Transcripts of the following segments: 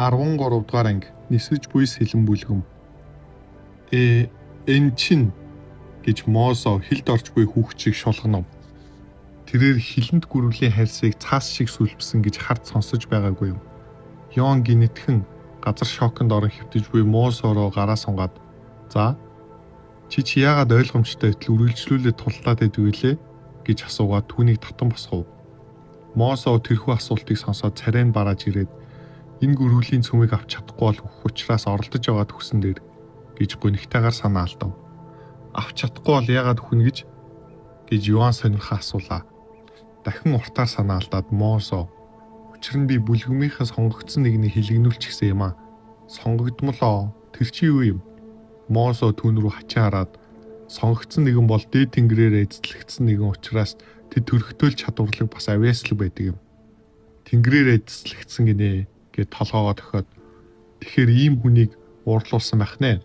13 дугаар анги нисэж буй сэлэн бүлгэм. Энэ чинь гэж Мосо хилд орж буй хүүхчийг шулганав. Тэрээр хилэнд гүрвлийн хайрсыг цаас шиг сүлбсэн гэж хард сонсож байгаагүй юм. Йон гинэтхэн газар шоконд орон хөвтөж буй Мосороо гараа сунгаад "За чи яагаад ойлгомжтой байтал үргэлжлүүлээд туллаад байдаг вүлээ?" гэж асуугаад түүнийг татан босгов. Мосо тэрхүү асуултыг сонсоод царай нь барааж ирээд энэ гүрвлийн цөмийг авч чадахгүй бол хөх учраас оролдож байгаа төгсөн дээр гэж гонигтайгаар санаа алдав. Авч чадахгүй бол яагаад хүн гэж Йоан сонирхоо асуулаа. Дахин уртаар санаа алдаад Мосо "Учир нь би бүлгэмийнхээ сонгогдсон нэгнийг хилэгнүүлчих гэсэн юм аа. Сонгогдмолоо. Тэр чи юу юм?" Мосо түүн рүү хачаа хараад сонгогдсон нэгэн бол дээд тэнгэрээр эзэслэгдсэн нэгэн учраас тэд төрөхтөөл чадварлаг бас авьяаслаг байдаг юм. Тэнгэрээр эзэслэгдсэн гинэ гэд толгоогоо тохиод "Тэгэхээр ийм хүнийг уурлуулсан байх нэ.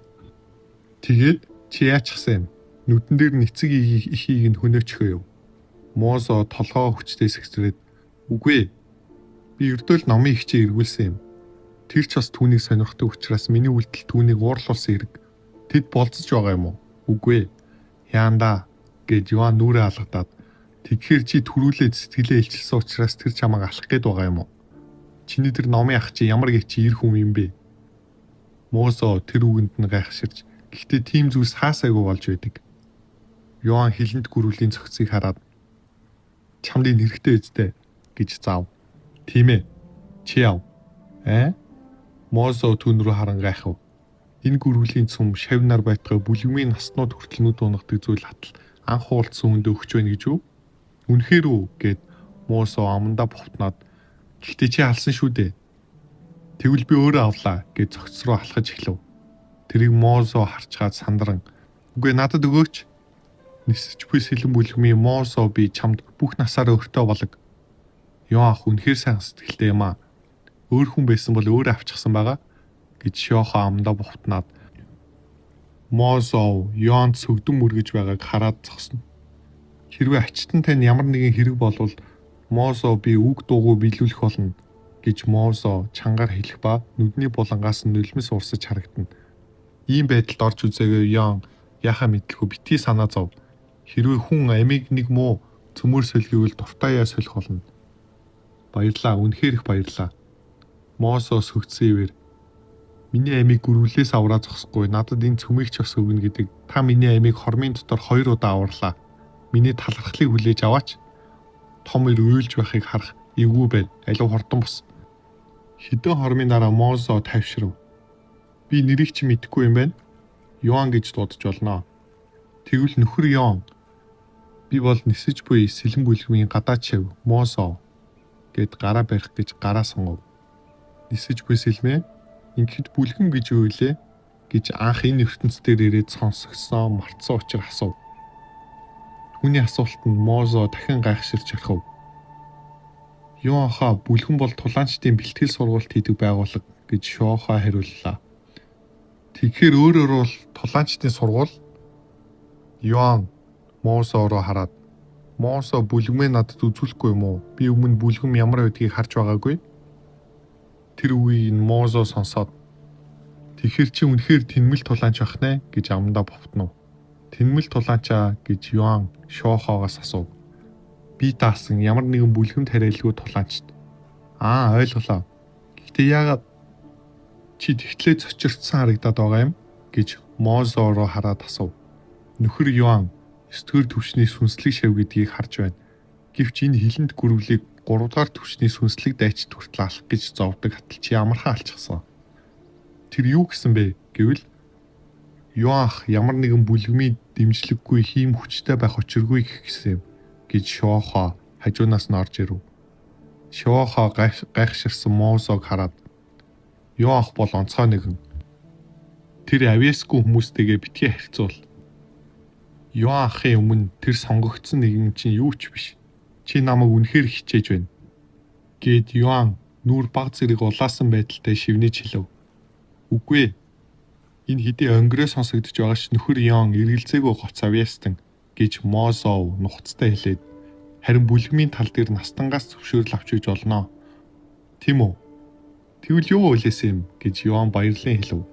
Тэгээд чи яачихсан юм? Нүдэн дээр нэцэг ихийг нь хөнөөчихөө юу?" Мосо толгоо хүчтэй сэгсрээд "Үгүй. Би ердөөл номын ихчээ эргүүлсэн юм. Тэр ч бас түүнийг сонирхдаг учраас миний үйлдэл түүнийг уурлуулсан хэрэг. Тэд болцож байгаа юм уу?" "Үгүй. Яандаа" гэж Йоан нүрээ алгадаад "Тэгэхээр чи төрүүлээд сэтгэлээ илчилсэн учраас тэр чамайг алах гээд байгаа юм уу? Чиний тэр номын ах чи ямар гэж ир хүн юм бэ?" Мосо тэр үгэнд нь гайхширч "Гэхдээ тийм зүйлс хаасайгүй болж байдаг." Йоан хилэнд гүрвлийн цогцыг хараад "Чамд энэ хэрэгтэй үстэй" гэж заав. "Тийм ээ. Чи яв." Мосо түүн рүү харан гайхав. Энэ гүрвлийн цөм шавнаар байтугай бүлгмийн наснууд хүртэл нүд унагадаг зүйл хатал анх уулзсан хүндээ өгч байна гэж үү? "Үнэхээр үү?" гэд Мосо амандаа бовтноод "Гэхдээ чи алсан шүү дээ. Тэгвэл би өөрөө авлаа" гэж цогц руу алхаж эхлэв. Тэрийг Мосо харчгаад сандран "Үгүй надад өгөөч. Нисэж буй сэлэн бүлгмийн Мосо би чамд бүх насаараа өртөө болог. Йоан ах үнэхээр сайн сэтгэлтэй юм аа. Өөр хүн байсан бол өөрөө авчихсан байгаа" гэж Шиохо амандаа бовтнаад Мосо Йоанд сүгдэн мөргөж байгааг хараад зогсно. Хэрвээ ачтан тань ямар нэгэн хэрэг болвол Мосо би үг дуугүй биелүүлэх болно гэж Мосо чангаар хэлэх ба нүдний булангаас нь нулимс урсаж харагдана. Ийм байдалд орж үзээгүй Йоан яхаа мэдлэхгүй битгий санаа зов. Хэрвээ хүн амийг нэг муу цөмөр сольгийвэл дуртаяа солих болно. "Баярлаа, үнэхээр их баярлаа." Мосо сөгцсөн ивэр "Миний амийг гүрвлээс авраа зогсохгүй надад энэ цөмийг ч бас өгнө гэдэг та миний амийг хормын дотор 2 удаа аварлаа. Миний талархлыг хүлээж аваач. Том ир уйлж байхыг харах эвгүй байна. Алив хурдан бос." Хэдэн хормын дараа Мосо тавширв. "Би нэрийг чи мэдэхгүй юм байна. Йоан гэж дуудаж болно." Тэгвэл нөхөр Йоан "Би бол нисэж буй сэлэн бүлгмийн гадаад шав Мосо" гэд гараа барих гэж гараа сонгов. "Нисэж буй сэлмээ? Ингээд бүлгэм гэж юу илээ?" гэж анх энэ ертөнц дээр ирээд сонсгосон мартсан учраас асуув. Түүний асуултанд Мосо дахин гайхширч орхив. "Йоан хаа бүлгэн бол тулаанчдын бэлтгэл сургалт хийдэг байгууллага" гэж Шиохо хариуллаа. "Тэгэхээр өөрөөр бол тулаанчдын сургууль?" Йоан Мосо руу хараад "Мосо бүлгмээ надад үзүүлэхгүй юм уу? Би өмнө бүлгэм ямар байдгийг харж байгаагүй." Тэр үгийг нь Мосо сонсоод "Тэгэхээр чи үнэхээр тэнмэл тулаанч байх нэ" гэж амандаа бовтнов. "Тэнмэл тулаанчаа" гэж Йоан Шиохоогоос асуув. "Би даасан ямар нэгэн бүлгэмд хариалгүй тулаанчд." Ойлголоо. "Гэхдээ яагаад чи тэгтлээ цочирдсан харагдаад байгаа юм?" гэж Мосо руу хараад асуув. Нөхөр Йоан 9-р түвшний сүнслэг шав гэдгийг харж байна. Гэвч энэ хилэнд гүрвлийг 3-р түвшний сүнслэг дайчид хүртэл алах гэж зовдөг хатал чи амархан алчихсан. Тэр юу гэсэн бэ гэвэл Йоан ямар нэгэн бүлгмийн дэмжлэггүй хийм хүчтэй байх учиргүй гэх гэсэн юм гэж Шиохо хажуунаас нь орж ирэв. Шиохо гайхширсан Мосог хараад "Йоан бол онцгой нэгэн. Тэр авьяасгүй хүмүүстэйгээ битгий харьцуул. Йоан ахын өмнө тэр сонгогдсон нэгэн чинь юу ч биш. Чи намайг үнэхээр хичээж байна" гэд Йоан нүур баг зэрэг улаасан байдалтай шивнэж хэлв. "Үгүй. Энэ хэдийн онгироо сонсогдож байгаа ч нөхөр Йоан эргэлзээгүй гоц авьяастан" гэж Мосо нухацтай хэлээд харин бүлгмийн тал дээр настангаас зөвшөөрөл авч иж олноо. "Тийм үү? Тэгвэл юу үлээсэн юм гэж Йоан баярлан хэлв.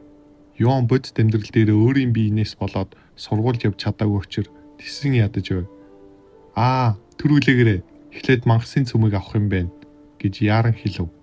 Йоан бодит амьдрал дээр өөрийн биенээс болоод сургуульд явж чадаагүй учраас тэсэн ядаж байв. Тэр үлээгээрээ эхлээд мангасын цөмийг авах юм байна гэж яаран хэлв.